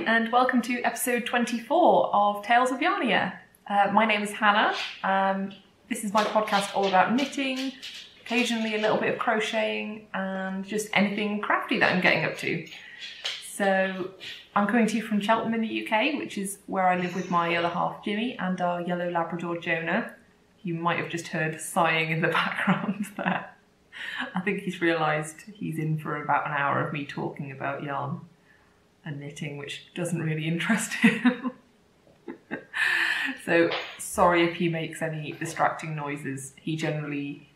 And welcome to episode 24 of Tales of Yarnia. My name is Hannah. This is my podcast all about knitting, occasionally a little bit of crocheting, and just anything crafty that I'm getting up to. So I'm coming to you from Cheltenham in the UK, which is where I live with my other half Jimmy and our yellow Labrador Jonah. You might have just heard sighing in the background there. I think he's realised he's in for about an hour of me talking about yarn and knitting, which doesn't really interest him. So sorry if he makes any distracting noises. He generally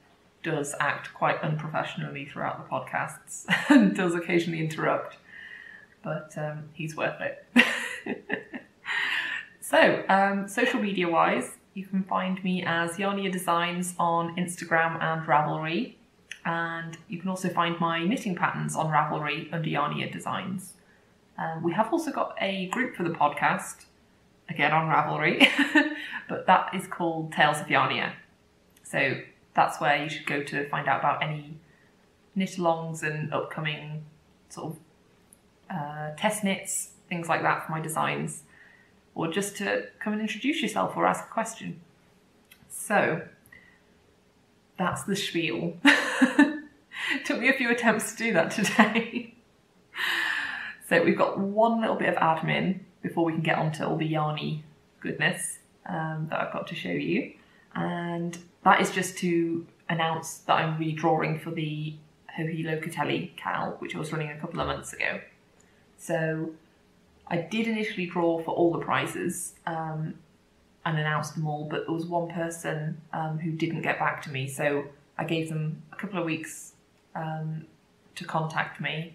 does act quite unprofessionally throughout the podcasts and does occasionally interrupt, but he's worth it. So social media wise, you can find me as Yarnia Designs on Instagram and Ravelry, and you can also find my knitting patterns on Ravelry under Yarnia Designs. We have also got a group for the podcast, again on Ravelry, but that is called Tales of Yarnia. So that's where you should go to find out about any knit-alongs and upcoming sort of test knits, things like that for my designs, or just to come and introduce yourself or ask a question. So that's the spiel. Took me a few attempts to do that today. So we've got one little bit of admin before we can get on to all the yarny goodness that I've got to show you. And that is just to announce that I'm redrawing for the Hohi Locatelli Cal, which I was running a couple of months ago. So I did initially draw for all the prizes and announced them all, but there was one person who didn't get back to me. So I gave them a couple of weeks to contact me.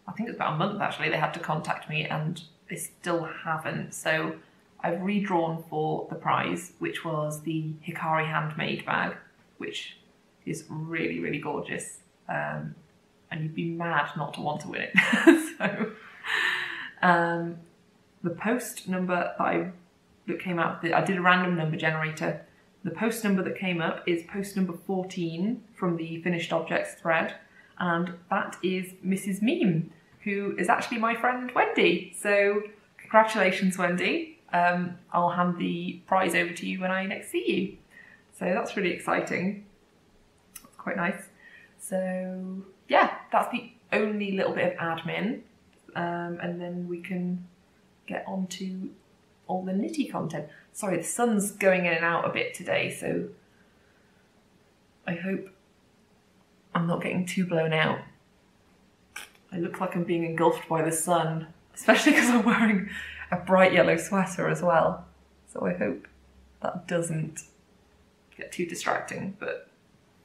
I think it was about a month actually, they had to contact me and they still haven't. So I've redrawn for the prize, which was the Hikari handmade bag, which is really, really gorgeous. And you'd be mad not to want to win it. So the post number that came out, I did a random number generator. The post number that came up is post number 14 from the finished objects thread. And that is Mrs. Meme, who is actually my friend Wendy. So congratulations, Wendy. I'll hand the prize over to you when I next see you. So that's really exciting. It's quite nice. So yeah, that's the only little bit of admin. And then we can get on to all the knitty content. Sorry, the sun's going in and out a bit today, so I hope I'm not getting too blown out. I look like I'm being engulfed by the sun, especially because I'm wearing a bright yellow sweater as well. So I hope that doesn't get too distracting, but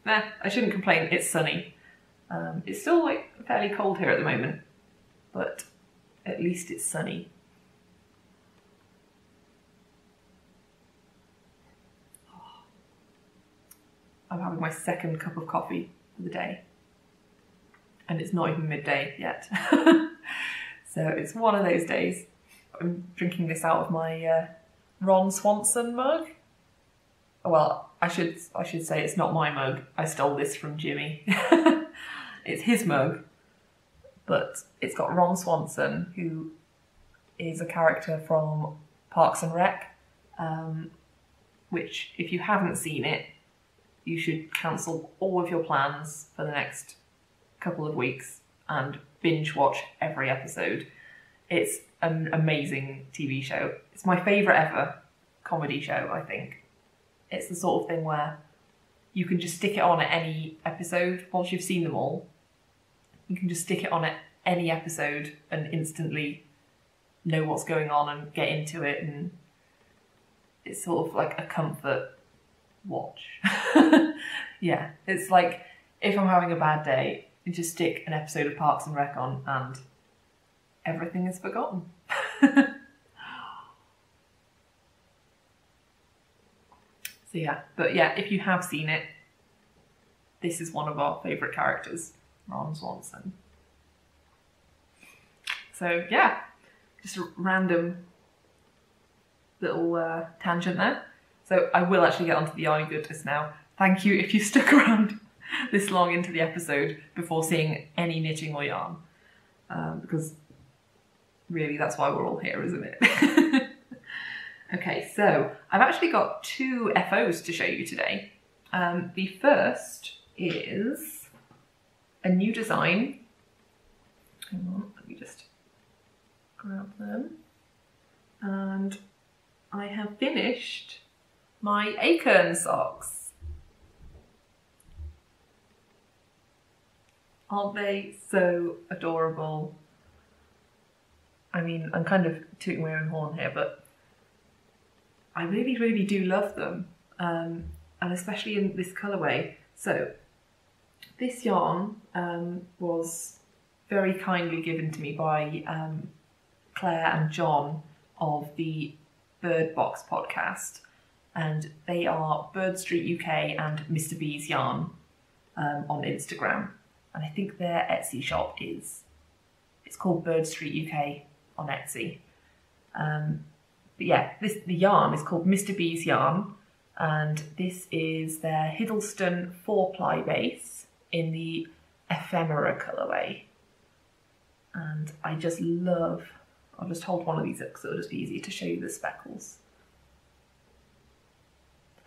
I shouldn't complain, it's sunny. It's still like fairly cold here at the moment, but at least it's sunny. I'm having my second cup of coffee for the day, and it's not even midday yet. So it's one of those days. I'm drinking this out of my Ron Swanson mug. Well, I should say it's not my mug. I stole this from Jimmy. It's his mug, but it's got Ron Swanson, who is a character from Parks and Rec, which, if you haven't seen it, you should cancel all of your plans for the next couple of weeks and binge watch every episode. It's an amazing TV show. It's my favourite ever comedy show, I think. It's the sort of thing where you can just stick it on at any episode once you've seen them all. You can just stick it on at any episode and instantly know what's going on and get into it, and it's sort of like a comfort watch. Yeah, it's like if I'm having a bad day, you just stick an episode of Parks and Rec on and everything is forgotten. So yeah, but yeah, if you have seen it, this is one of our favourite characters, Ron Swanson. So yeah, just a random little tangent there. So I will actually get onto the Yarnie goodness now. Thank you if you stuck around this long into the episode before seeing any knitting or yarn, because really that's why we're all here, isn't it? Okay, so I've actually got 2 FOs to show you today. The first is a new design. Hang on, let me just grab them. And I have finished my Acorn socks. Aren't they so adorable? I mean, I'm kind of tooting my own horn here, but I really, really do love them, and especially in this colourway. So this yarn was very kindly given to me by Claire and John of the Bird Box podcast, and they are Bird Street UK and Mr. B's Yarn on Instagram, and I think their Etsy shop it's called Bird Street UK on Etsy. But yeah, the yarn is called Mr. B's Yarn, and this is their Hiddleston 4-ply base in the Ephemera colourway. And I just love, I'll just hold one of these up because it'll just be easy to show you the speckles.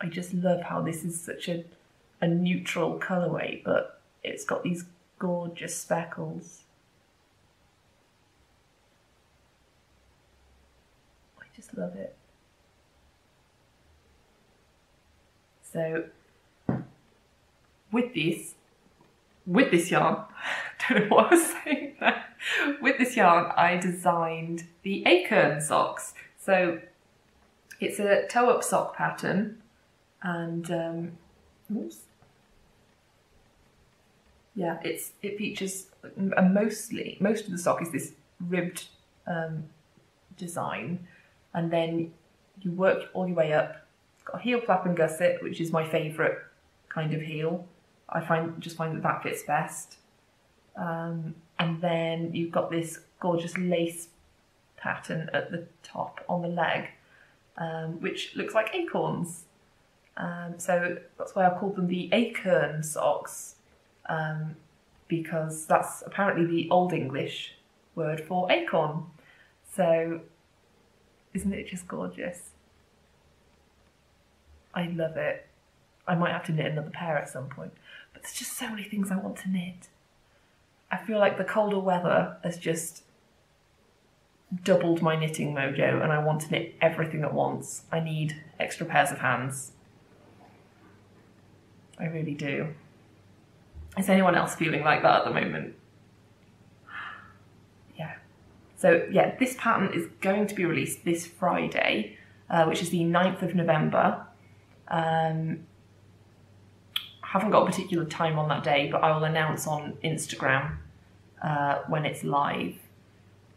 I just love how this is such a neutral colourway, but it's got these gorgeous speckles. Just love it. So with this yarn, don't know what I was saying there. With this yarn, I designed the Acorn socks. So it's a toe-up sock pattern, and oops. Yeah, it features most of the sock is this ribbed design. And then you work all your way up. It's got a heel flap and gusset, which is my favourite kind of heel. I just find that fits best. And then you've got this gorgeous lace pattern at the top on the leg, which looks like acorns. So that's why I called them the Acorn socks, because that's apparently the Old English word for acorn. So isn't it just gorgeous? I love it. I might have to knit another pair at some point, but there's just so many things I want to knit. I feel like the colder weather has just doubled my knitting mojo, and I want to knit everything at once. I need extra pairs of hands. I really do. Is anyone else feeling like that at the moment? Yeah. So yeah, this pattern is going to be released this Friday, which is the 9th of November. I haven't got a particular time on that day, but I will announce on Instagram when it's live.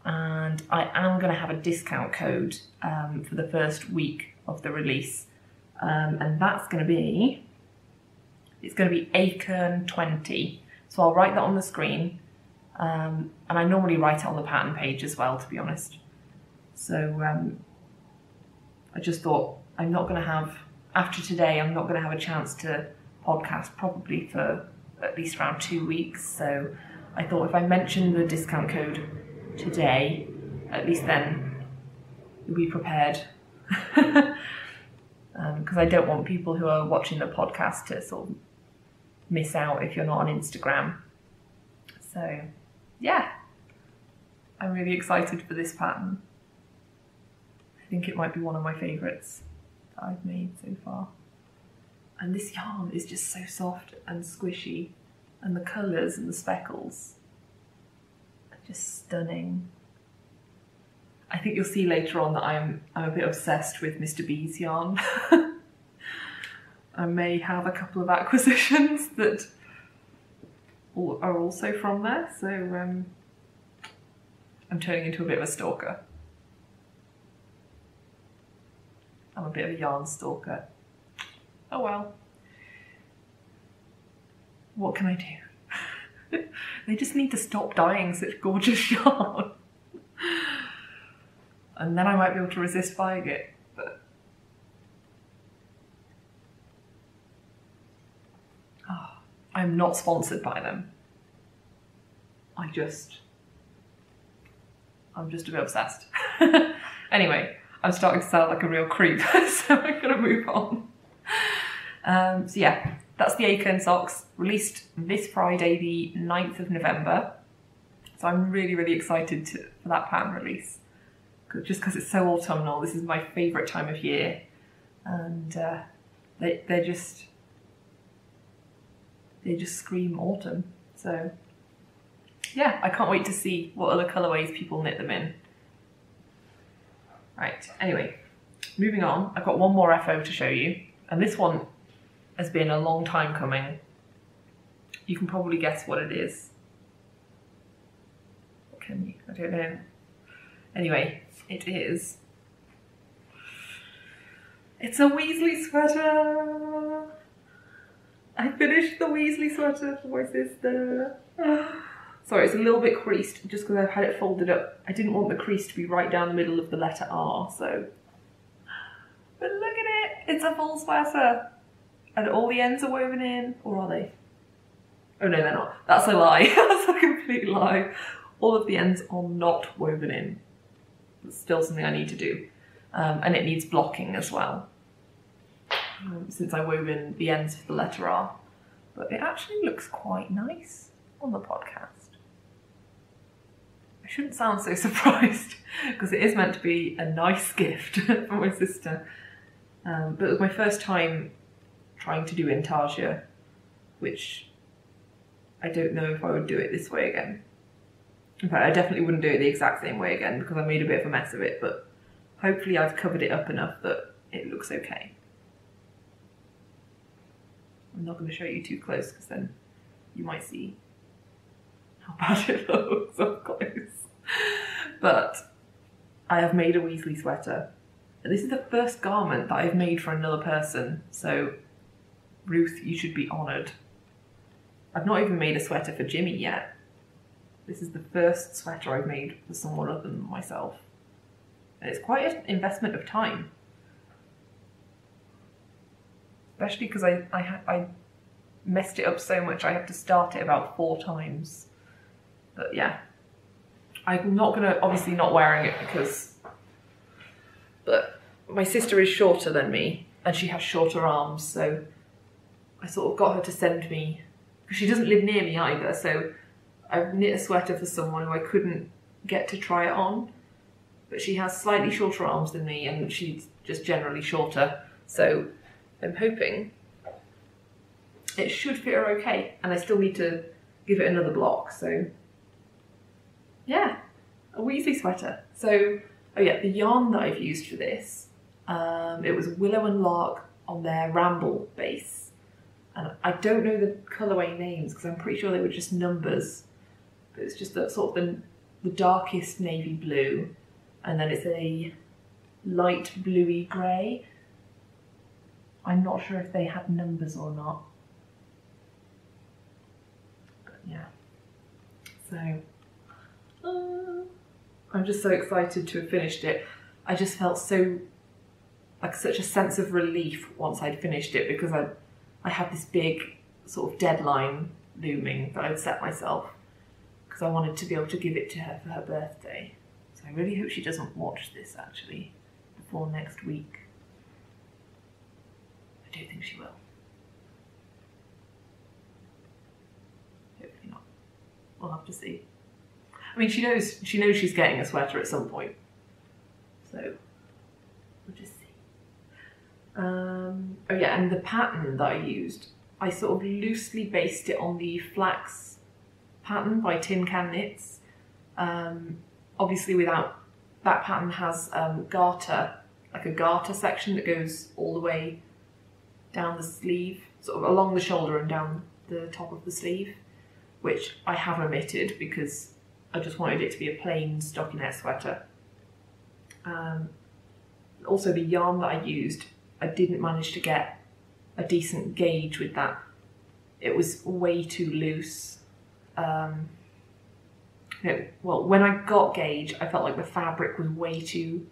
And I am going to have a discount code for the first week of the release. And that's going to be, it's going to be Acorn 20. So I'll write that on the screen. And I normally write it on the pattern page as well, to be honest. So I just thought I'm not going to have, after today, I'm not going to have a chance to podcast probably for at least around 2 weeks. So I thought if I mention the discount code today, at least then you'll be prepared. Because I don't want people who are watching the podcast to sort of miss out if you're not on Instagram. So yeah, I'm really excited for this pattern. I think it might be one of my favourites that I've made so far. And this yarn is just so soft and squishy, and the colours and the speckles are just stunning. I think you'll see later on that I'm a bit obsessed with Mr. B's yarn. I may have a couple of acquisitions that are also from there, so I'm turning into a bit of a stalker. I'm a bit of a yarn stalker. Oh well. What can I do? They just need to stop dyeing such gorgeous yarn. And then I might be able to resist buying it. But I'm not sponsored by them. I'm just a bit obsessed. Anyway, I'm starting to sound like a real creep, so I'm gonna move on. So yeah, that's the Acorn socks, released this Friday, the 9th of November. So I'm really, really excited for that pattern release. Just because it's so autumnal, this is my favourite time of year. And they just scream autumn. So yeah, I can't wait to see what other colourways people knit them in. Right, anyway, moving on, I've got one more FO to show you. And this one has been a long time coming. You can probably guess what it is. Can you? I don't know. Anyway, it's a Weasley sweater. I finished the Weasley sweater for my sister. Sorry, it's a little bit creased just because I've had it folded up. I didn't want the crease to be right down the middle of the letter R, so. But look at it, it's a full sweater. And all the ends are woven in, or are they? Oh no, they're not. That's a lie. That's a complete lie. All of the ends are not woven in. It's still something I need to do. And it needs blocking as well. Since I wove in the ends of the letter R. But it actually looks quite nice on the podcast. I shouldn't sound so surprised because it is meant to be a nice gift for my sister. But it was my first time trying to do intarsia, which I don't know if I would do it this way again. In fact, I definitely wouldn't do it the exact same way again because I made a bit of a mess of it, but hopefully I've covered it up enough that it looks okay. I'm not going to show you too close because then you might see how bad it looks up close. But I have made a Weasley sweater. This is the first garment that I've made for another person, so Ruth, you should be honoured. I've not even made a sweater for Jimmy yet. This is the first sweater I've made for someone other than myself. And it's quite an investment of time. Especially because I messed it up so much I have to start it about 4 times. But yeah, I'm not gonna, obviously not wearing it but my sister is shorter than me and she has shorter arms, so I sort of got her to send me, because she doesn't live near me either, so I've knit a sweater for someone who I couldn't get to try it on, but she has slightly shorter arms than me and she's just generally shorter, so I'm hoping it should fit her okay, and I still need to give it another block, so yeah, a Weasley sweater. So, oh yeah, the yarn that I've used for this, it was Willow and Lark on their Ramble base. And I don't know the colourway names because I'm pretty sure they were just numbers. But it's just that sort of the darkest navy blue, and then it's a light bluey grey. I'm not sure if they had numbers or not. But yeah. So I'm just so excited to have finished it. I just felt so, like, such a sense of relief once I'd finished it, because I had this big sort of deadline looming that I'd set myself, because I wanted to be able to give it to her for her birthday. So I really hope she doesn't watch this actually before next week. I don't think she will. Hopefully not. We'll have to see. I mean, she knows she's getting a sweater at some point, so we'll just see. Oh yeah, and the pattern that I used, I sort of loosely based it on the flax pattern by Tin Can Knits. Obviously, without that pattern has garter, like a garter section that goes all the way down the sleeve, sort of along the shoulder and down the top of the sleeve, which I have omitted because I just wanted it to be a plain stockinette sweater. Also, the yarn that I used, I didn't manage to get a decent gauge with that. It was way too loose. Well, when I got gauge, I felt like the fabric was way too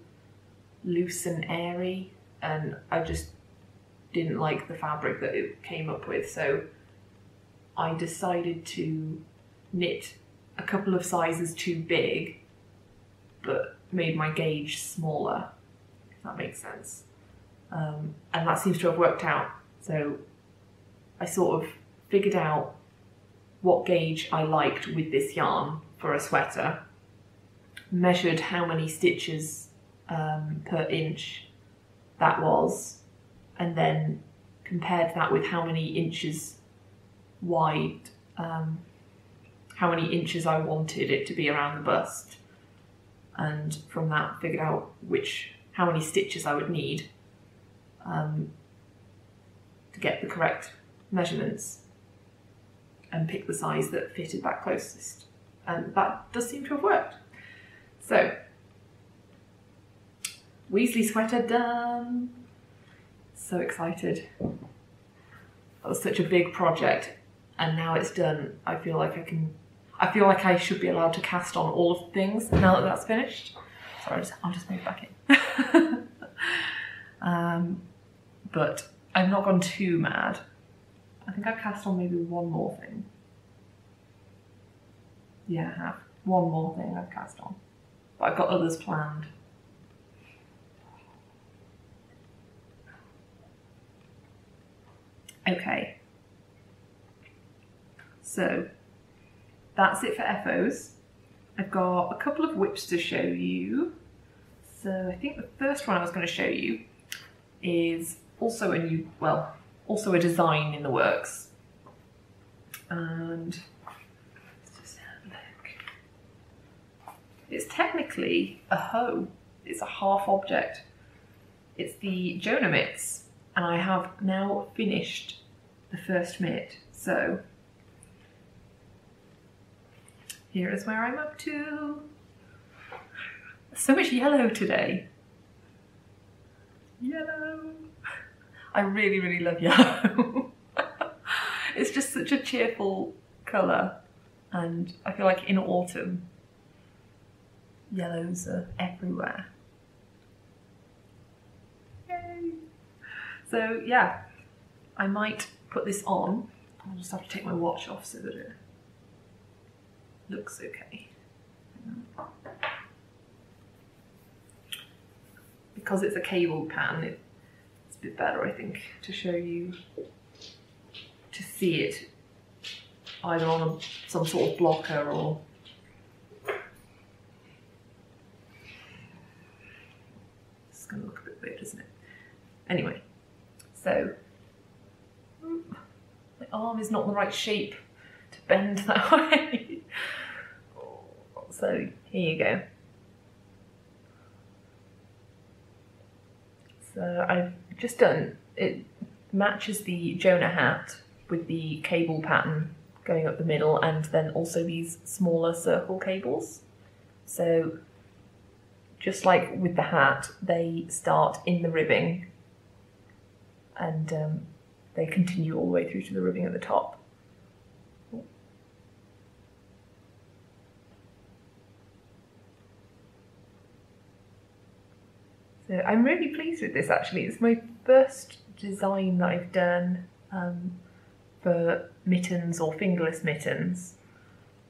loose and airy, and I just didn't like the fabric that it came up with, so I decided to knit a couple of sizes too big, but made my gauge smaller, if that makes sense. And that seems to have worked out. So I sort of figured out what gauge I liked with this yarn for a sweater, measured how many stitches per inch that was, and then compared that with how many inches wide, how many inches I wanted it to be around the bust, and from that figured out how many stitches I would need to get the correct measurements and pick the size that fitted that closest. And that does seem to have worked. So, Weasley sweater done. So excited. That was such a big project, and now it's done. I feel like I should be allowed to cast on all of the things now that that's finished. Sorry, I'll just move back in. But I've not gone too mad. I think I've cast on maybe one more thing. Yeah, I have. One more thing I've cast on. But I've got others planned. Okay. So, that's it for FOs. I've got a couple of whips to show you. So I think the first one I was going to show you is also also a design in the works. And let's just have a look. It's technically a hoe. It's a half object. It's the Jonah mitts, and I have now finished the first mitt. So here is where I'm up to. So much yellow today. Yellow. I really, really love yellow. It's just such a cheerful colour, and I feel like in autumn, yellows are everywhere. Yay! So yeah, I might put this on. I'll just have to take my watch off so that it looks okay. Because it's a cable pattern, it's a bit better, I think, to show you, to see it either on some sort of blocker or it's going to look a bit weird, isn't it? Anyway, so my arm is not in the right shape to bend that way. So here you go. So I've just done, it matches the Jonah hat, with the cable pattern going up the middle, and then also these smaller circle cables. So just like with the hat, they start in the ribbing and they continue all the way through to the ribbing at the top. So I'm really pleased with this actually. It's my first design that I've done for mittens or fingerless mittens.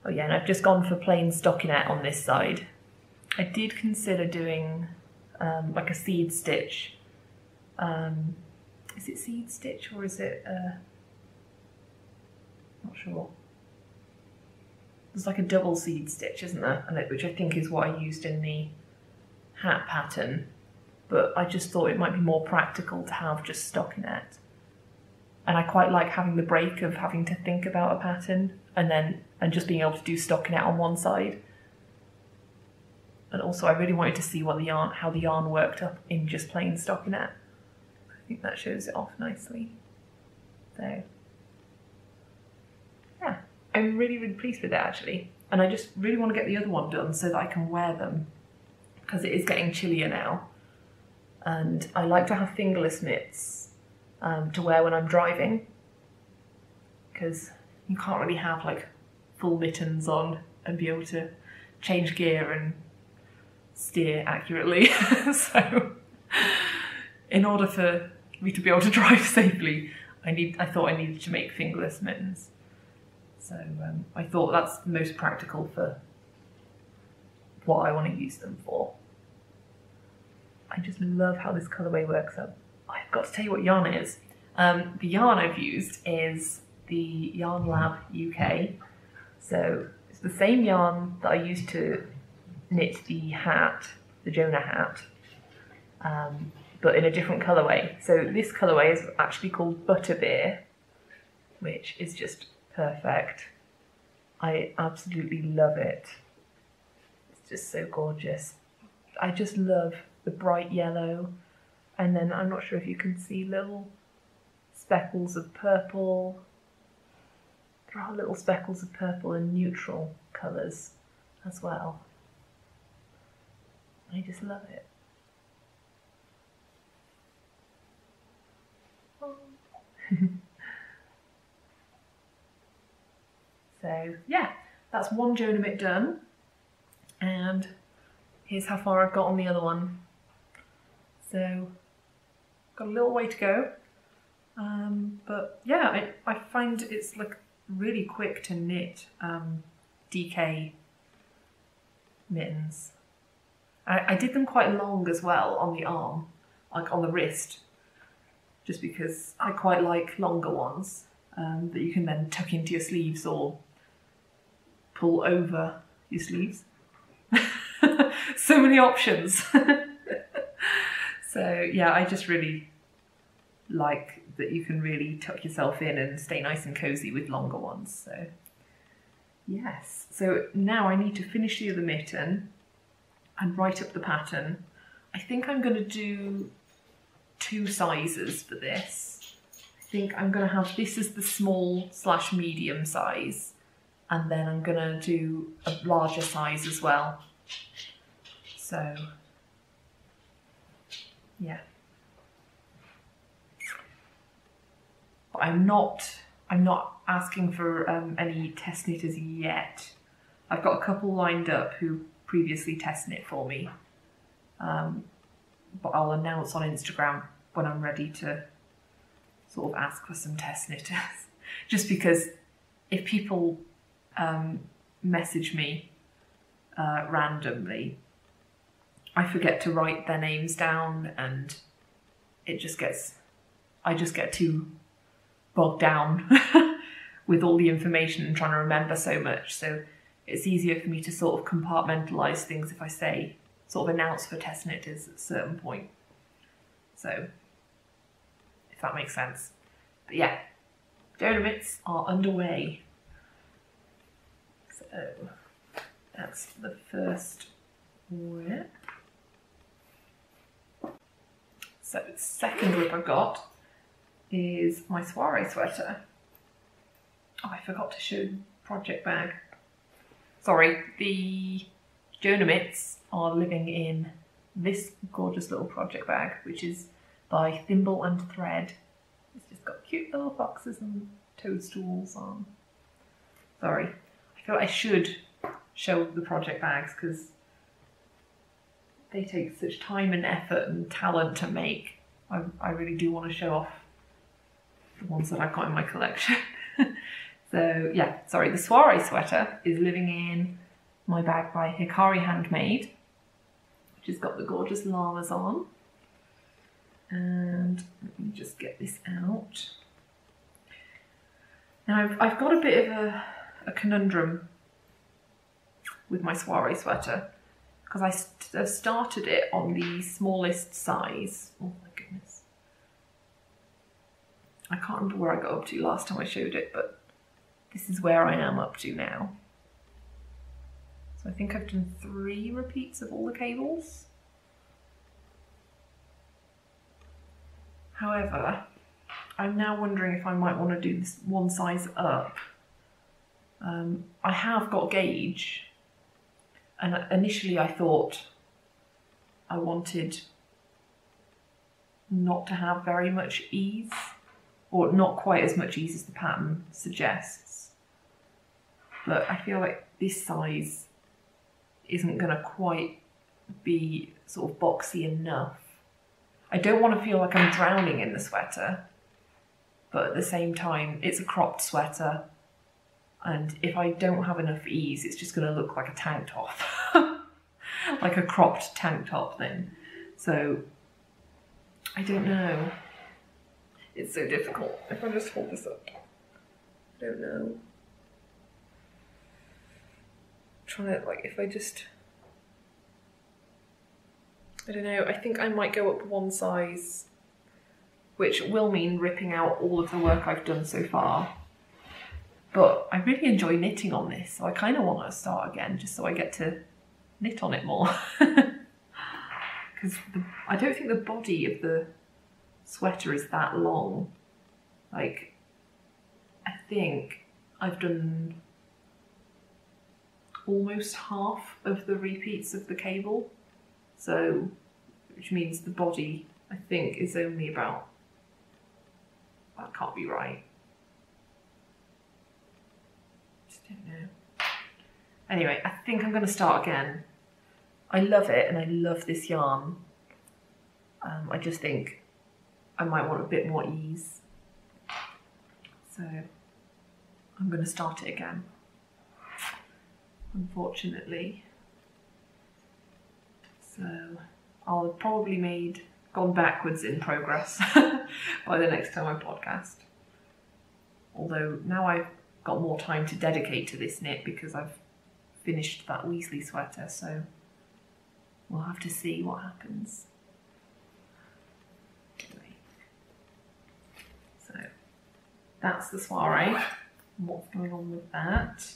Oh yeah, and I've just gone for plain stockinette on this side. I did consider doing like a seed stitch. Is it seed stitch or is it, not sure. There's like a double seed stitch, isn't there? Which I think is what I used in the hat pattern. But I just thought it might be more practical to have just stockinette. And I quite like having the break of having to think about a pattern and just being able to do stockinette on one side. And also I really wanted to see what how the yarn worked up in just plain stockinette. I think that shows it off nicely. So yeah, I'm really, really pleased with it actually. And I just really want to get the other one done so that I can wear them, because it is getting chillier now. And I like to have fingerless mitts to wear when I'm driving, because you can't really have like full mittens on and be able to change gear and steer accurately. So in order for me to be able to drive safely, I thought I needed to make fingerless mittens. So I thought that's most practical for what I want to use them for. I just love how this colourway works up. I've got to tell you what yarn it is. The yarn I've used is the Yarn Lab UK. So it's the same yarn that I used to knit the hat, the Jonah hat, but in a different colourway. So this colourway is actually called Butterbeer, which is just perfect. I absolutely love it. It's just so gorgeous. I just love the bright yellow, and then I'm not sure if you can see little speckles of purple. There are little speckles of purple and neutral colours as well. I just love it. So yeah, that's one Jonah mitt done, and here's how far I've got on the other one. So got a little way to go, but yeah, I find it's like really quick to knit DK mittens. I did them quite long as well on the arm, like on the wrist, just because I quite like longer ones that you can then tuck into your sleeves or pull over your sleeves. So many options. So yeah, I just really like that you can really tuck yourself in and stay nice and cozy with longer ones. So yes, so now I need to finish the other mitten and write up the pattern. I think I'm going to do 2 sizes for this. I think I'm going to have this as the small/medium size, and then I'm going to do a larger size as well. So yeah, but I'm not asking for any test knitters yet. I've got a couple lined up who previously test knit for me, but I'll announce on Instagram when I'm ready to sort of ask for some test knitters. Just because if people message me randomly, I forget to write their names down, and I just get too bogged down with all the information and trying to remember so much. So it's easier for me to sort of compartmentalise things if I say, sort of announce for test knitters at a certain point. So, if that makes sense. But yeah, Jonah mitts are underway. So, that's the first whip. So the second whip I've got is my soiree sweater. Oh, I forgot to show the project bag. Sorry, the Jonah Mitts are living in this gorgeous little project bag, which is by Thimble and Thread. It's just got cute little foxes and toadstools on. Sorry, I feel like I should show the project bags because they take such time and effort and talent to make. I really do want to show off the ones that I've got in my collection. So yeah, sorry, the soiree sweater is living in my bag by Hikari Handmade, which has got the gorgeous llamas on. And let me just get this out. Now I've got a bit of a conundrum with my soiree sweater because I started it on the smallest size. Oh my goodness. I can't remember where I got up to last time I showed it, but this is where I am up to now. So I think I've done 3 repeats of all the cables. However, I'm now wondering if I might want to do this one size up. I have got gauge, and initially I thought I wanted not to have very much ease, or not quite as much ease as the pattern suggests. But I feel like this size isn't going to quite be sort of boxy enough. I don't want to feel like I'm drowning in the sweater, but at the same time, it's a cropped sweater, and if I don't have enough ease, it's just going to look like a tank top, like a cropped tank top thing. So I don't know. It's so difficult. If I just hold this up, I don't know. Trying to, like, if I just, I don't know, I think I might go up one size, which will mean ripping out all of the work I've done so far. But I really enjoy knitting on this, so I kind of want to start again, just so I get to knit on it more. Because I don't think the body of the sweater is that long. Like, I think I've done almost half of the repeats of the cable, so which means the body I think is only about, that can't be right, just don't know. Anyway, I think I'm going to start again. I love it and I love this yarn. I just think I might want a bit more ease, so I'm going to start it again, unfortunately. So I'll have probably gone backwards in progress by the next time I podcast. Although now I've got more time to dedicate to this knit because I've finished that Weasley sweater, so we'll have to see what happens. Anyway, so that's the soiree. What's going on with that?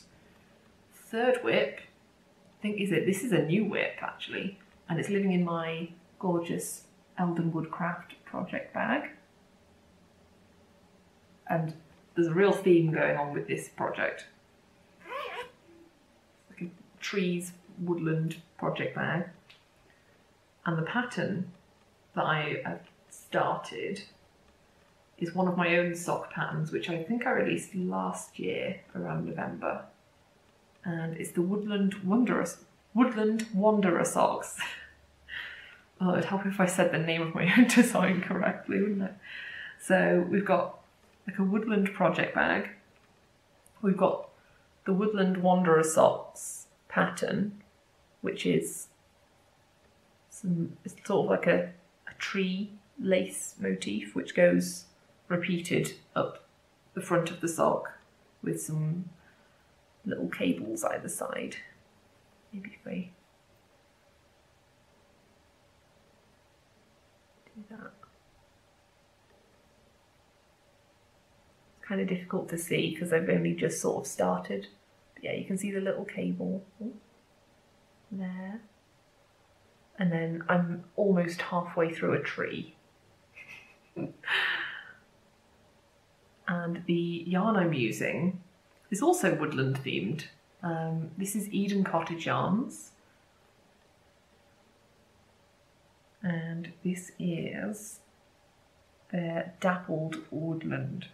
Third whip, I think this is a new whip actually, and it's living in my gorgeous Eldenwood Craft project bag. And there's a real theme going on with this project. It's like a trees, woodland project bag. And the pattern that I have started is one of my own sock patterns, which I think I released last year around November. And it's the Woodland Wanderer socks. Oh, it'd help if I said the name of my own design correctly, wouldn't it? So we've got like a woodland project bag. We've got the Woodland Wanderer socks pattern, which is it's sort of like a tree lace motif, which goes repeated up the front of the sock with some little cables either side. Maybe if I do that. It's kind of difficult to see because I've only just sort of started. But yeah, you can see the little cable there. And then I'm almost halfway through a tree. And the yarn I'm using is also woodland themed. This is Eden Cottage yarns. And this is their Dappled Woodland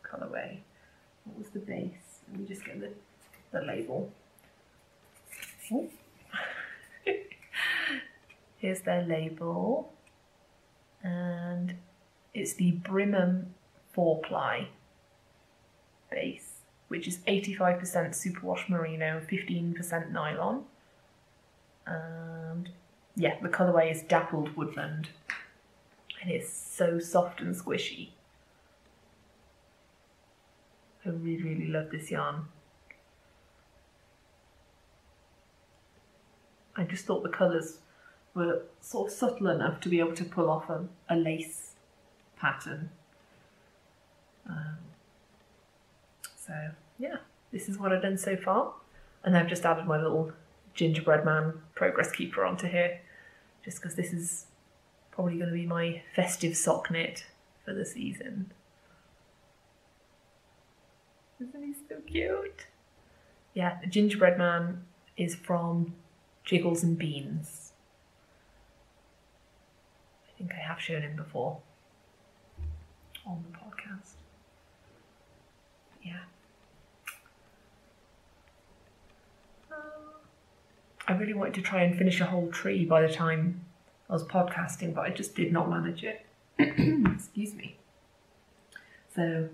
colourway. What was the base? Let me just get the label. Oh. Here's their label. And it's the Brimham 4-ply base, which is 85% superwash merino, 15% nylon. And yeah, the colourway is Dappled Woodland. And it's so soft and squishy. I really, really love this yarn. I just thought the colours were sort of subtle enough to be able to pull off a lace pattern. So yeah, this is what I've done so far. And I've just added my little gingerbread man progress keeper onto here, just because this is probably going to be my festive sock knit for the season. Isn't he so cute? Yeah, the gingerbread man is from Jiggles and Beans. I think I have shown him before on the podcast. Yeah. I really wanted to try and finish a whole tree by the time I was podcasting, but I just did not manage it. Excuse me. So,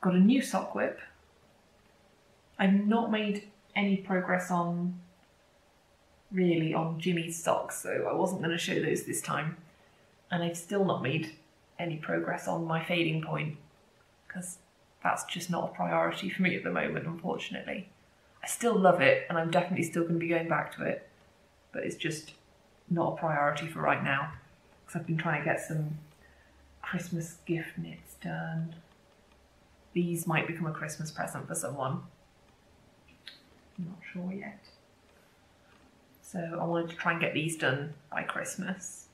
got a new sock whip. I've not made any progress on Jimmy's socks, so I wasn't going to show those this time. And I've still not made any progress on my fading point, because that's just not a priority for me at the moment, unfortunately. I still love it, and I'm definitely still going to be going back to it, but it's just not a priority for right now, because I've been trying to get some Christmas gift knits done. These might become a Christmas present for someone. I'm not sure yet. So I wanted to try and get these done by Christmas.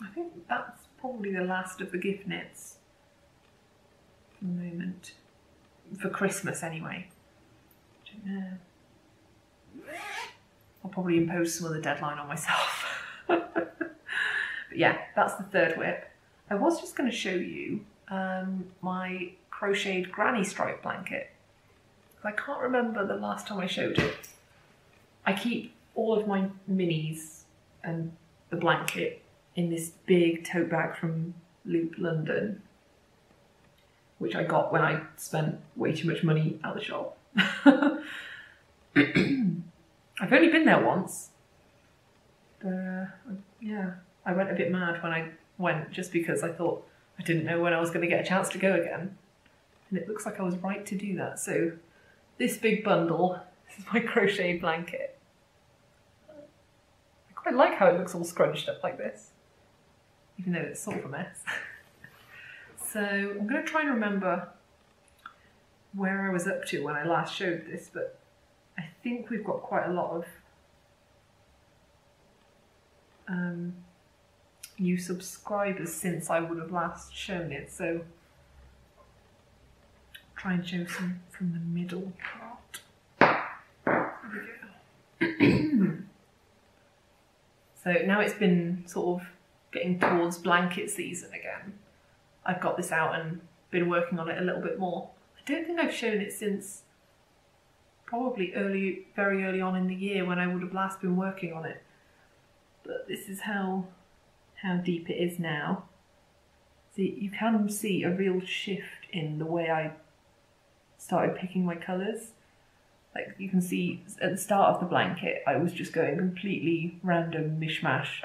I think that's probably the last of the gift knits for the moment. For Christmas anyway. I don't know. I'll probably impose some other deadline on myself. But yeah, that's the third whip. I was just going to show you my crocheted granny stripe blanket. I can't remember the last time I showed it. I keep all of my minis and the blanket in this big tote bag from Loop London, which I got when I spent way too much money at the shop. I've only been there once. Yeah, I went a bit mad when I went, just because I thought I didn't know when I was going to get a chance to go again. And it looks like I was right to do that. So this big bundle, this is my crochet blanket. I quite like how it looks all scrunched up like this, even though it's sort of a mess. So I'm going to try and remember where I was up to when I last showed this, but I think we've got quite a lot of new subscribers since I would have last shown it, so I'll try and show some from the middle part. There we go. So now it's been sort of getting towards blanket season again. I've got this out and been working on it a little bit more. I don't think I've shown it since probably very early on in the year when I would have last been working on it. But this is how deep it is now. So you can see a real shift in the way I started picking my colours. Like you can see at the start of the blanket, I was just going completely random mishmash.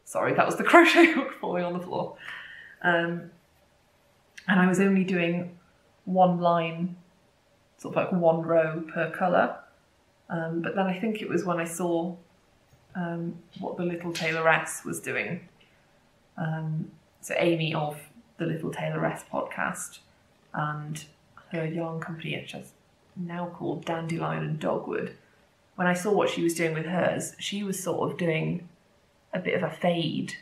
Sorry, that was the crochet hook falling on the floor. And I was only doing one line, sort of like one row per colour. But then I think it was when I saw what the Little Tailoress was doing. So Amy of the Little Tailoress podcast and her yarn company, which is now called Dandelion and Dogwood. When I saw what she was doing with hers, she was sort of doing a bit of a fade.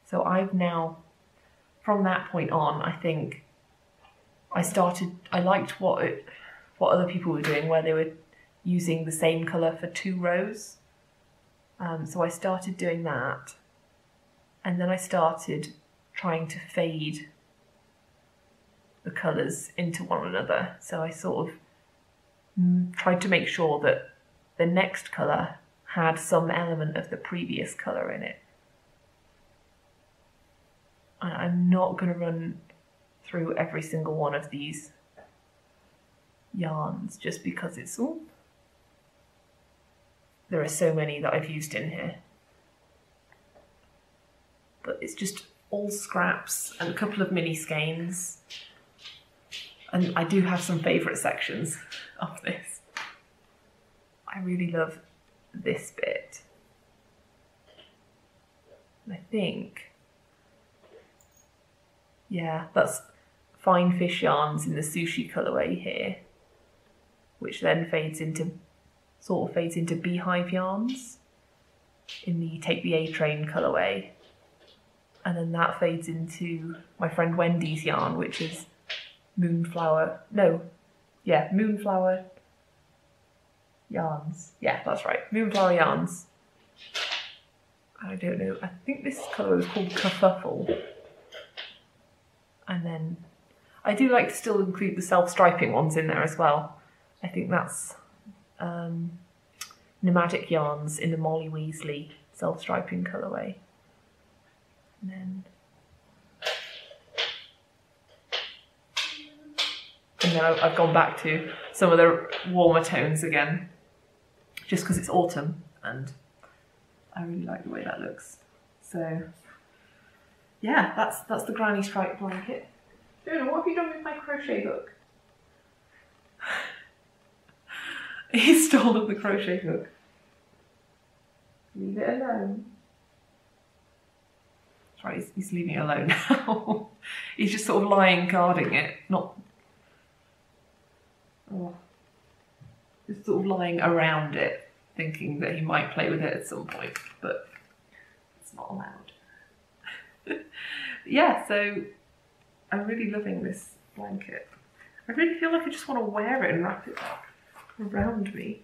So I've now, from that point on, I think I liked what other people were doing, where they were using the same colour for 2 rows. So I started doing that, and then I started trying to fade the colours into one another. So I sort of tried to make sure that the next colour had some element of the previous colour in it. I'm not going to run through every single one of these yarns just because it's all... There are so many that I've used in here. But it's just all scraps and a couple of mini skeins. And I do have some favourite sections of this. I really love this bit. And I think, yeah, that's fine fish yarns in the sushi colourway here, which then sort of fades into beehive yarns in the Take the A Train colourway. And then that fades into my friend Wendy's yarn, which is Moonflower yarns. Yeah, that's right, Moonflower yarns. I don't know, I think this colour was called Kerfuffle. And then I do like to still include the self-striping ones in there as well. I think that's Nomadic yarns in the Molly Weasley self-striping colourway. And then I've gone back to some of the warmer tones again, just because it's autumn and I really like the way that looks. So yeah, that's the granny stripe blanket. Jonah, what have you done with my crochet hook? He's stolen the crochet hook. Leave it alone. That's right, he's leaving it alone now. He's just sort of lying guarding it, just sort of lying around it, thinking that he might play with it at some point, but it's not allowed. Yeah, so I'm really loving this blanket. I really feel like I just want to wear it and wrap it up around me.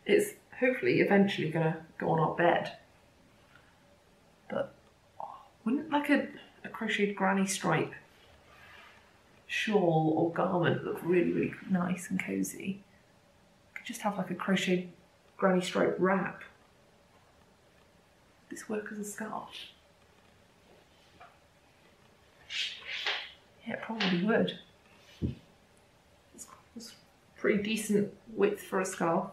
It's hopefully eventually going to go on our bed. But wouldn't like a crocheted granny stripe shawl or garment look really, really nice and cozy? Could just have like a crocheted granny stripe wrap. Would this work as a scarf? Yeah, it probably would. It's pretty decent width for a scarf.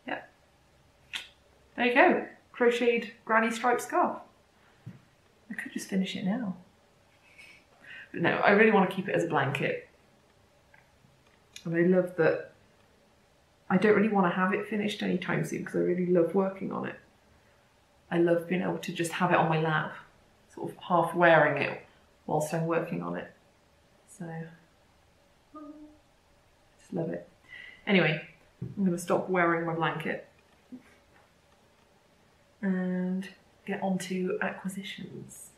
Yeah. There you go. Crocheted granny stripe scarf. I could just finish it now. But no, I really want to keep it as a blanket. And I love that I don't really want to have it finished anytime soon because I really love working on it. I love being able to just have it on my lap, sort of half wearing it whilst I'm working on it. So, just love it. Anyway, I'm going to stop wearing my blanket and get on to acquisitions.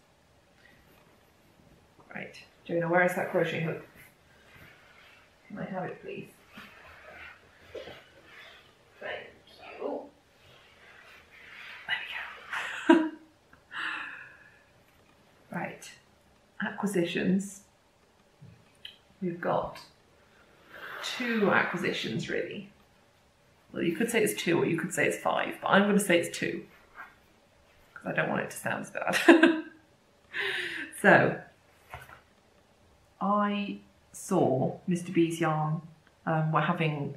Right, Jonah, where is that crochet hook? Can I have it, please? Thank you. There we go. Right, acquisitions. We've got 2 acquisitions, really. Well, you could say it's 2 or you could say it's 5, but I'm going to say it's 2 because I don't want it to sound as bad. So, I saw Mr. B's Yarn were having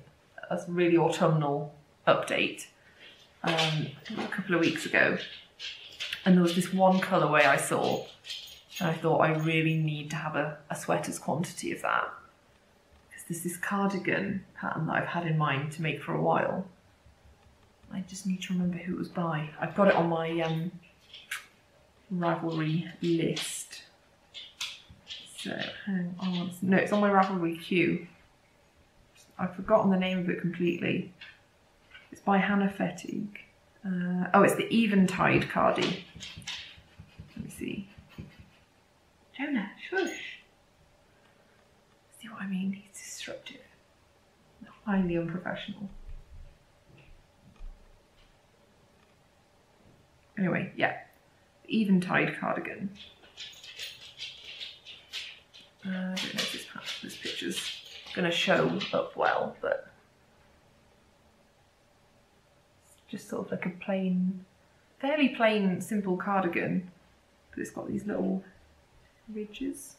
a really autumnal update a couple of weeks ago, and there was this one colourway I saw, and I thought I really need to have a sweater's quantity of that, because there's this cardigan pattern that I've had in mind to make for a while. I just need to remember who it was by. I've got it on my Ravelry list. So, hang on. No, it's on my Ravelry queue. I've forgotten the name of it completely. It's by Hannah Fettig. Oh, it's the Eventide cardie. Let me see. Jonah, shush. See what I mean? He's disruptive. Highly unprofessional. Anyway, yeah. The Eventide cardigan. I don't know if this picture's going to show up well, but it's just sort of like a plain, fairly plain, simple cardigan, but it's got these little ridges.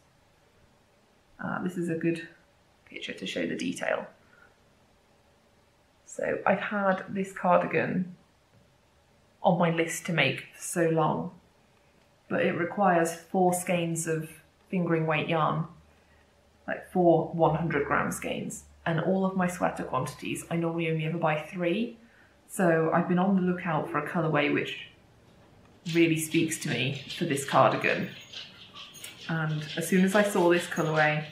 This is a good picture to show the detail. So I've had this cardigan on my list to make for so long, but it requires 4 skeins of fingering weight yarn, like 4 100-gram skeins, and all of my sweater quantities I normally only ever buy 3, so I've been on the lookout for a colourway which really speaks to me for this cardigan, and as soon as I saw this colourway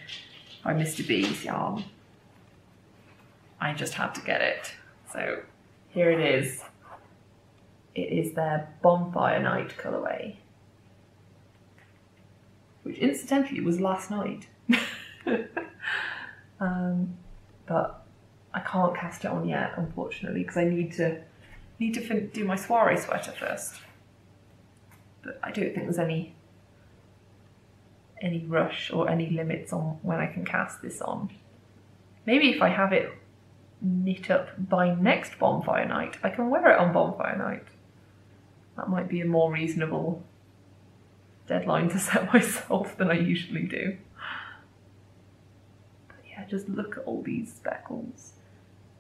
by Mr. B's yarn, I just had to get it. So here it is. It is their Bonfire Night colourway, which incidentally was last night. But I can't cast it on yet, unfortunately, because I need to do my soiree sweater first. But I don't think there's any rush or any limits on when I can cast this on. Maybe if I have it knit up by next Bonfire Night, I can wear it on Bonfire Night. That might be a more reasonable deadline to set myself than I usually do. But yeah, just look at all these speckles.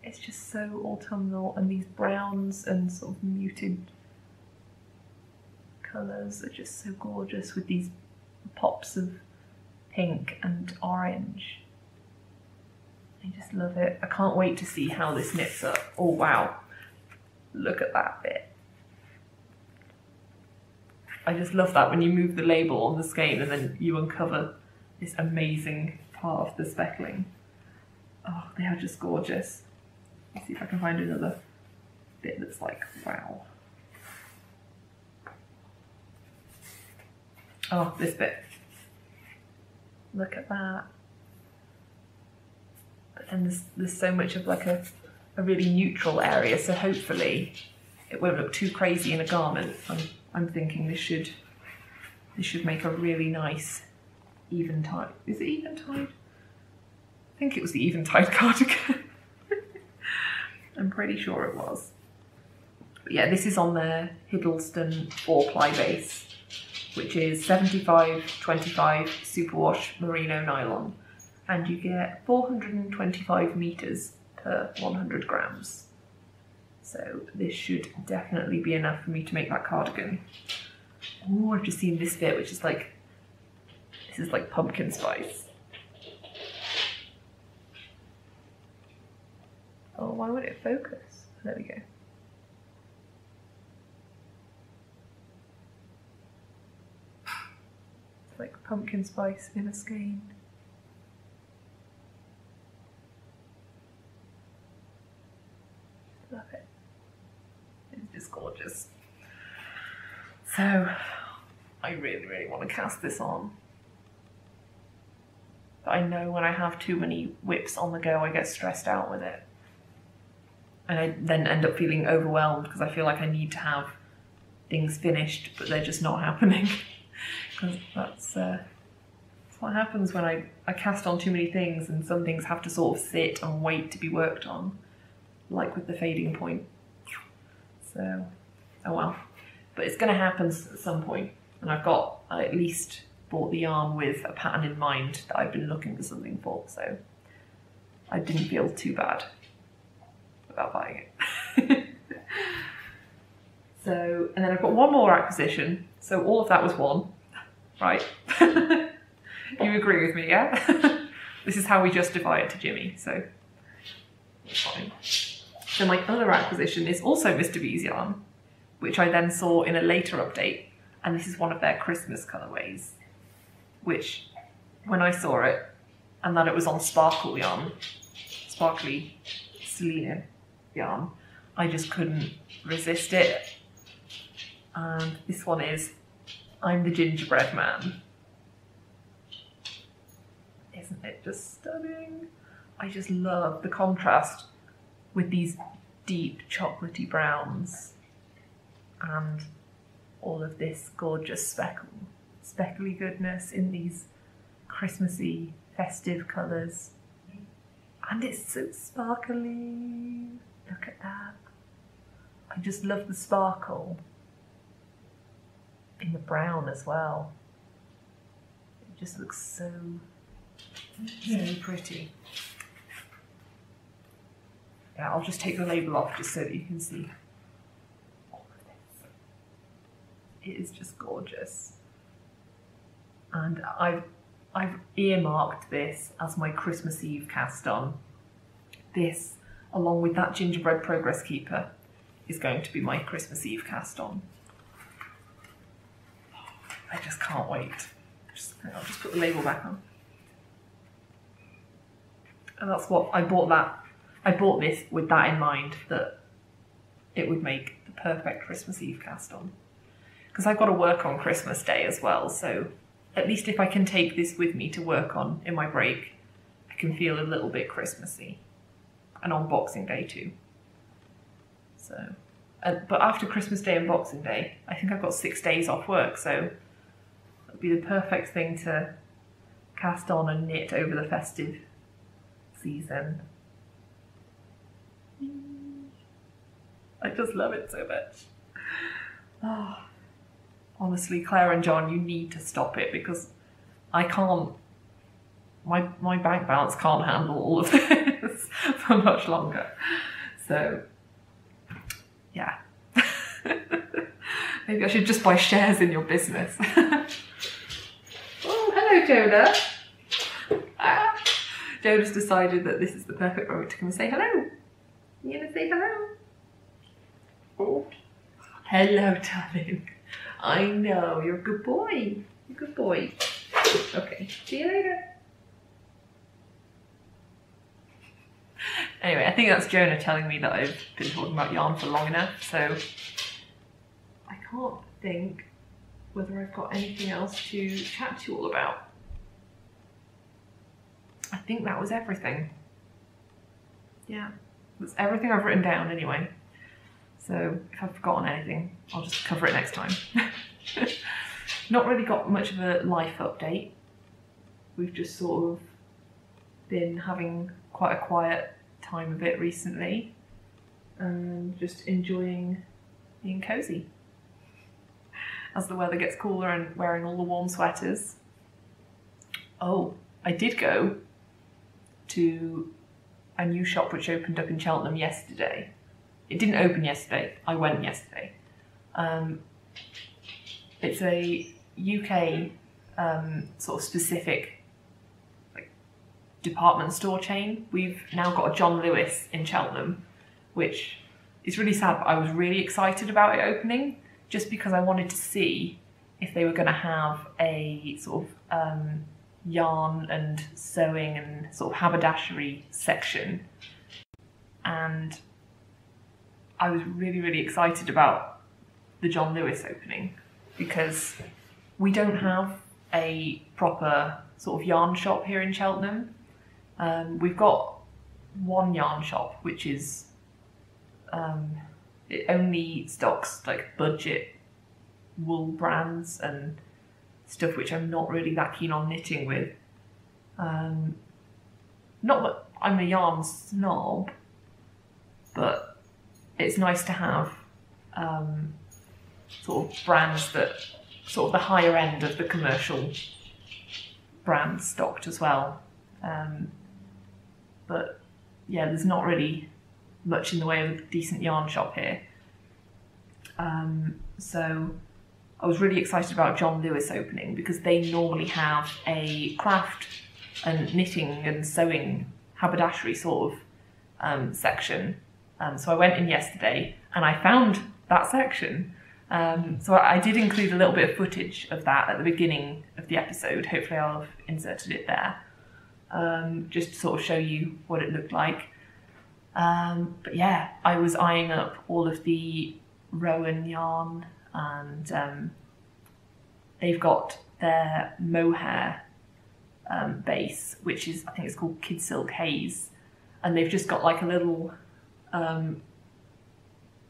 It's just so autumnal, and these browns and sort of muted colours are just so gorgeous with these pops of pink and orange. I just love it. I can't wait to see how this knits up. Oh wow, look at that bit. I just love that when you move the label on the skein and then you uncover this amazing part of the speckling. Oh, they are just gorgeous. Let's see if I can find another bit that's like, wow. Oh, this bit. Look at that. But then there's so much of like a really neutral area, so hopefully it won't look too crazy in a garment. I'm thinking this should make a really nice Eventide. Is it Eventide? I think it was the Eventide cardigan. I'm pretty sure it was. But yeah, this is on their Hiddleston 4-ply base, which is 75/25 superwash merino nylon, and you get 425 meters per 100 grams. So this should definitely be enough for me to make that cardigan. Oh, I've just seen this bit, which is like, this is like pumpkin spice. Oh, why would it focus? There we go. It's like pumpkin spice in a skein. Love it. It's just gorgeous. So, I really, really want to cast this on. But I know when I have too many whips on the go, I get stressed out with it. And I then end up feeling overwhelmed because I feel like I need to have things finished, but they're just not happening. Because that's what happens when I cast on too many things, and some things have to sort of sit and wait to be worked on, like with the fading point. So, oh well. But it's going to happen at some point, and I at least bought the yarn with a pattern in mind that I've been looking for something for, so I didn't feel too bad about buying it. So, and then I've got one more acquisition, so all of that was one, right? You agree with me, yeah? This is how we justify it to Jimmy, so it's fine. So my other acquisition is also Mr. B's yarn, which I then saw in a later update, and this is one of their Christmas colourways, which when I saw it, and that it was on sparkle yarn, sparkly Selena yarn, I just couldn't resist it. And this one is I'm the Gingerbread Man. Isn't it just stunning? I just love the contrast with these deep chocolatey browns and all of this gorgeous speckly goodness in these Christmassy festive colours. And it's so sparkly. Look at that. I just love the sparkle in the brown as well. It just looks so pretty. Yeah, I'll just take the label off just so that you can see all of this. It is just gorgeous. And I've earmarked this as my Christmas Eve cast on. This, along with that gingerbread progress keeper, is going to be my Christmas Eve cast on. I just can't wait. I'll just put the label back on. And that's what I bought that. I bought this with that in mind, that it would make the perfect Christmas Eve cast on. Because I've got to work on Christmas Day as well, so at least if I can take this with me to work on in my break, I can feel a little bit Christmassy. And on Boxing Day too. So, but after Christmas Day and Boxing Day, I think I've got 6 days off work, so it'll be the perfect thing to cast on and knit over the festive season. I just love it so much. Oh, honestly, Claire and John, you need to stop it because I can't, my bank balance can't handle all of this for much longer. So, yeah. Maybe I should just buy shares in your business. Oh, hello, Jonah. Jonah's decided that this is the perfect moment to come and say hello. You gonna say hello? Oh, hello, darling. I know, you're a good boy. You're a good boy. Okay, see you later. Anyway, I think that's Jonah telling me that I've been talking about yarn for long enough, so I can't think whether I've got anything else to chat to you all about. I think that was everything. Yeah, that's everything I've written down anyway. So if I've forgotten anything, I'll just cover it next time. Not really got much of a life update. We've just sort of been having quite a quiet time of it recently and just enjoying being cozy as the weather gets cooler and wearing all the warm sweaters. Oh, I did go to a new shop which opened up in Cheltenham yesterday. It didn't open yesterday, I went yesterday. It's a UK sort of specific like department store chain. We've now got a John Lewis in Cheltenham, which is really sad, but I was really excited about it opening just because I wanted to see if they were going to have a sort of yarn and sewing and sort of haberdashery section. And I was really, really excited about the John Lewis opening because we don't have a proper sort of yarn shop here in Cheltenham. We've got one yarn shop which is it only stocks like budget wool brands and stuff which I'm not really that keen on knitting with. Not that I'm a yarn snob, but it's nice to have sort of brands that sort of the higher end of the commercial brands stocked as well. But yeah, there's not really much in the way of a decent yarn shop here. So I was really excited about John Lewis opening because they normally have a craft and knitting and sewing haberdashery sort of section. So I went in yesterday and I found that section. So I did include a little bit of footage of that at the beginning of the episode. Hopefully I'll have inserted it there. Just to sort of show you what it looked like. But yeah, I was eyeing up all of the Rowan yarn, and they've got their mohair base, which is, I think it's called Kid Silk Haze, and they've just got like a little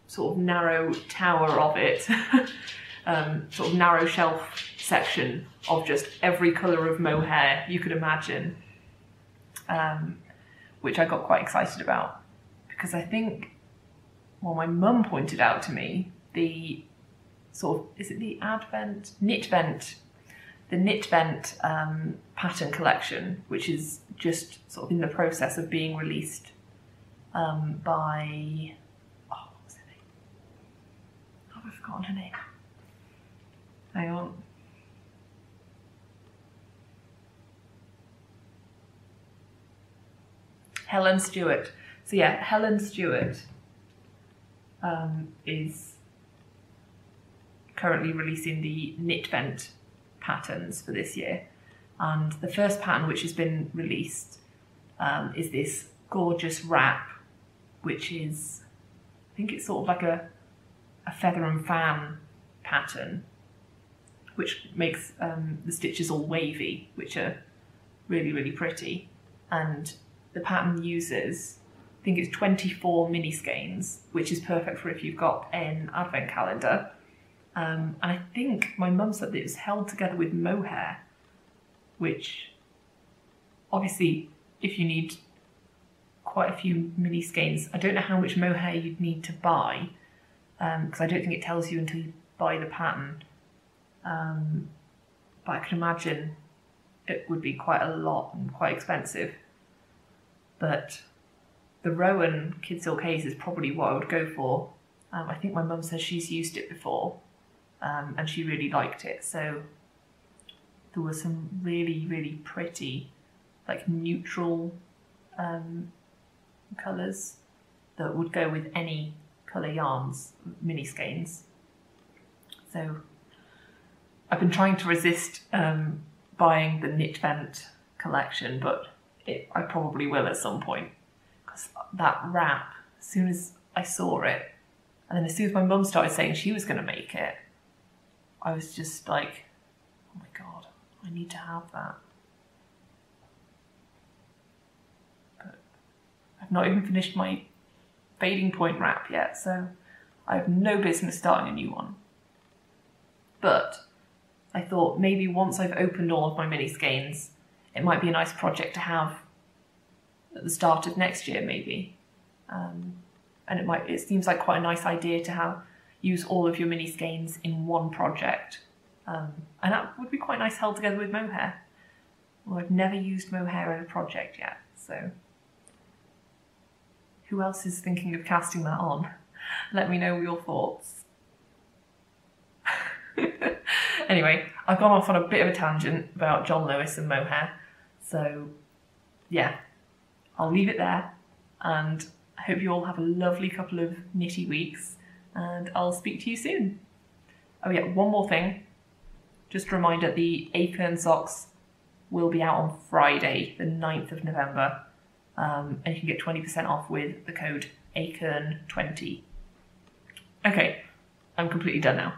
sort of narrow tower of it, sort of narrow shelf section of just every colour of mohair you could imagine, which I got quite excited about, because I think, well, my mum pointed out to me the sort of, is it the Knitvent pattern collection, which is just sort of in the process of being released by, oh, what was her name? Oh, I've forgotten her name. Hang on. Helen Stewart. So yeah, Helen Stewart is currently releasing the Knitvent patterns for this year, and the first pattern which has been released is this gorgeous wrap, which is, I think it's sort of like a feather and fan pattern, which makes the stitches all wavy, which are really, really pretty. And the pattern uses, I think it's 24 mini skeins, which is perfect for if you've got an advent calendar. And I think my mum said that it was held together with mohair, which obviously, if you need quite a few mini skeins, I don't know how much mohair you'd need to buy, because I don't think it tells you until you buy the pattern. But I can imagine it would be quite a lot and quite expensive. But the Rowan Kid Silk Haze is probably what I would go for. I think my mum says she's used it before, and she really liked it. So there were some really, really pretty, like neutral colours that would go with any colour yarns, mini skeins. So I've been trying to resist buying the Knitvent collection, but I probably will at some point, because that wrap, as soon as I saw it, and then as soon as my mum started saying she was going to make it, I was just like, oh my god, I need to have that. But I've not even finished my fading point wrap yet, so I have no business starting a new one. But I thought maybe once I've opened all of my mini skeins, it might be a nice project to have at the start of next year, maybe. And it seems like quite a nice idea to use all of your mini skeins in one project. And that would be quite nice held together with mohair. Well, I've never used mohair in a project yet, so who else is thinking of casting that on? Let me know your thoughts. Anyway, I've gone off on a bit of a tangent about John Lewis and mohair, so yeah, I'll leave it there, and I hope you all have a lovely couple of knitty weeks, and I'll speak to you soon. Oh yeah, one more thing, just a reminder, the Acorn socks will be out on Friday, the 9th of November, and you can get 20% off with the code ACORN20. Okay, I'm completely done now.